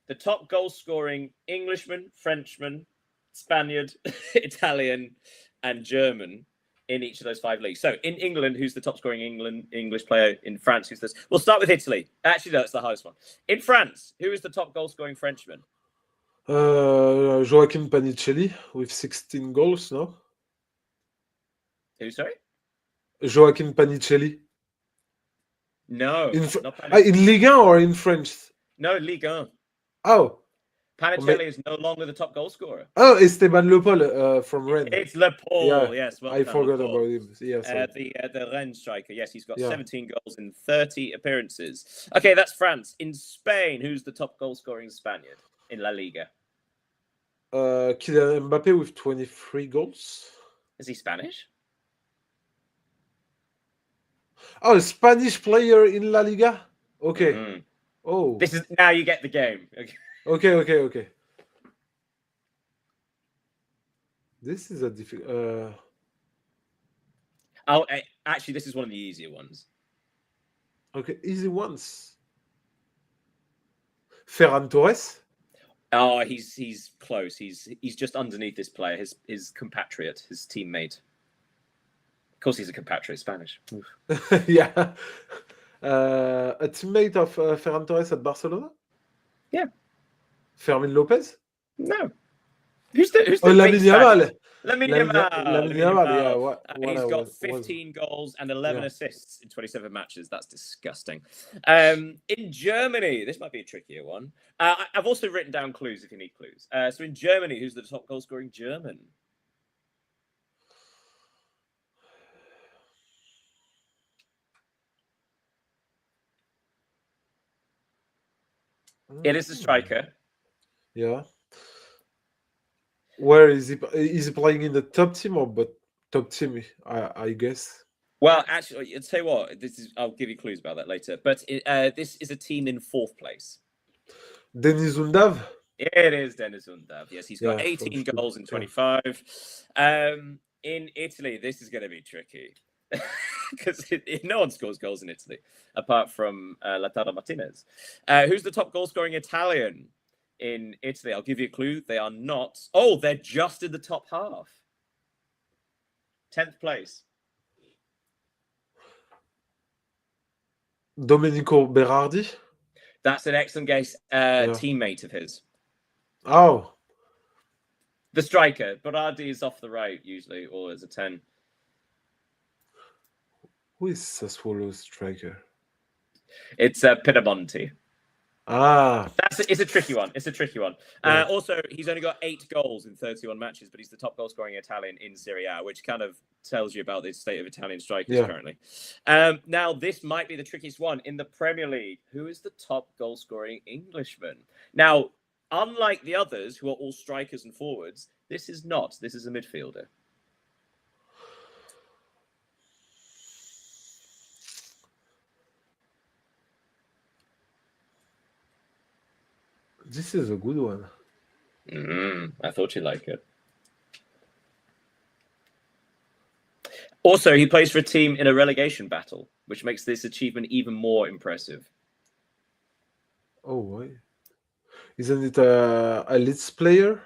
the top goal-scoring Englishman, Frenchman, Spaniard, Italian, and German in each of those 5 leagues. So in England, who's the top-scoring English player? In France, who's this? We'll start with Italy. Actually, no, it's the highest one. In France, who is the top goal-scoring Frenchman? Joaquin Panicelli with 16 goals, no? Who, sorry? Joaquin Panicelli. No, In not Panicelli. in Ligue 1 or in French? No, Ligue 1. Oh. Panicelli is no longer the top goal scorer. Oh, Esteban Le Paul from Rennes. It's Le Paul, Yeah, yes. Well I done, forgot Le Paul. about him. Yeah, the Rennes striker. Yes, he's got Yeah. 17 goals in 30 appearances. Okay, that's France. In Spain, who's the top goal-scoring Spaniard in La Liga? Kylian Mbappe with 23 goals. Is he Spanish? Oh, a Spanish player in La Liga? Okay. Mhm. Oh. This is now you get the game. Okay. This is a difficult. Oh, actually, this is one of the easier ones. Okay, easy ones. Ferran Torres. Oh, he's close. He's just underneath this player, his compatriot, his teammate. Of course, he's a compatriot, Spanish. Yeah. A teammate of Ferran Torres at Barcelona? Yeah. Fermin Lopez? No. Who's the Lamine Yamal. Lamine Lamine Yamal, yeah. He's got 15 goals and 11 assists in 27 matches. That's disgusting. In Germany, this might be a trickier one. I've also written down clues if you need clues. So in Germany, who's the top goal-scoring German? It is the striker. Yeah. Where is he? Is he playing in the top team or but top team? I guess. Well, actually, I'll tell you what. I'll give you clues about that later. But this is a team in 4th place. Denis Undav. It is Denis Undav. Yes, he's got 18 goals in 25. In Italy, this is going to be tricky because no one scores goals in Italy apart from Lautaro Martinez. Who's the top goal-scoring Italian in Italy? I'll give you a clue. They are not. Oh, they're just in the top half. 10th place. Domenico Berardi. That's an excellent guess. Teammate of his. Oh. The striker. Berardi is off the right usually, or as a 10. Who is Sassuolo's striker? It's Pinamonti. It's a tricky one. Yeah. Also, he's only got 8 goals in 31 matches, but he's the top goal-scoring Italian in Serie A, which kind of tells you about the state of Italian strikers currently. Now, this might be the trickiest one. In the Premier League, who is the top goal-scoring Englishman? Now, unlike the others, who are all strikers and forwards, this is not. This is a midfielder. This is a good one. I thought you'd like it. Also, he plays for a team in a relegation battle, which makes this achievement even more impressive. Oh, wait. Isn't it a Leeds player?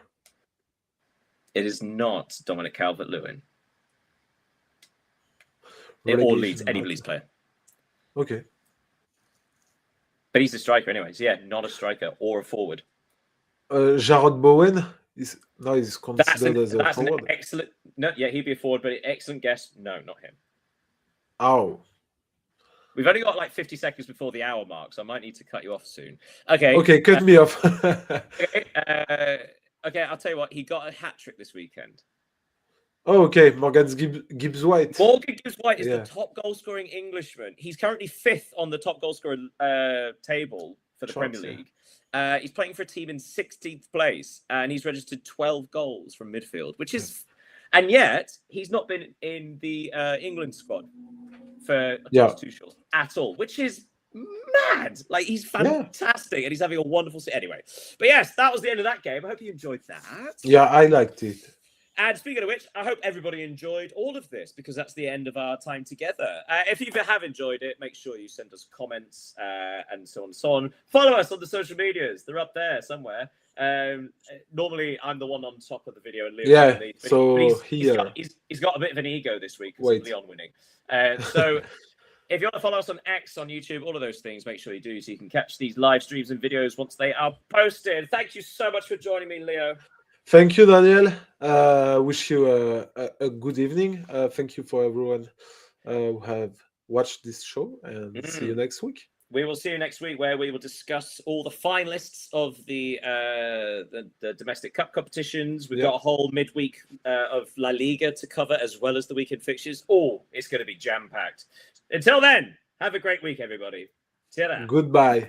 It is not Dominic Calvert-Lewin. Relegation Or Leeds, any Leeds player. Okay. But he's a striker anyways. Yeah, not a striker or a forward. Jarrod Bowen he's considered as a forward. Excellent. No, yeah, he'd be a forward, but excellent guess. No, not him. Oh. We've only got like 50 seconds before the hour mark, so I might need to cut you off soon. Okay. Okay, cut me off. Okay, I'll tell you what. He got a hat trick this weekend. Oh, okay. Morgan Gibbs-White. Morgan Gibbs-White is the top goal-scoring Englishman. He's currently 5th on the top goal-scorer table for the Premier League. He's playing for a team in 16th place, and he's registered 12 goals from midfield, which is... And yet, he's not been in the England squad for Tuchel at all, which is mad. Like, he's fantastic, and he's having a wonderful anyway. But yes, that was the end of that game. I hope you enjoyed that. Yeah, I liked it. And speaking of which, I hope everybody enjoyed all of this, because that's the end of our time together. If you have enjoyed it, make sure you send us comments and so on and so on. Follow us on the social medias. They're up there somewhere. Normally, I'm the one on top of the video. And Leon he's got a bit of an ego this week because of Leon winning. So if you want to follow us on X, on YouTube, all of those things, make sure you do so you can catch these live streams and videos once they are posted. Thank you so much for joining me, Leo. Thank you, Daniel. Wish you a good evening. Thank you for everyone who have watched this show, and see you next week. We will see you next week, where we will discuss all the finalists of the domestic cup competitions. We've got a whole midweek of La Liga to cover, as well as the weekend fixtures. Oh, it's going to be jam-packed. Until then, have a great week, everybody. Ta-ra. Goodbye.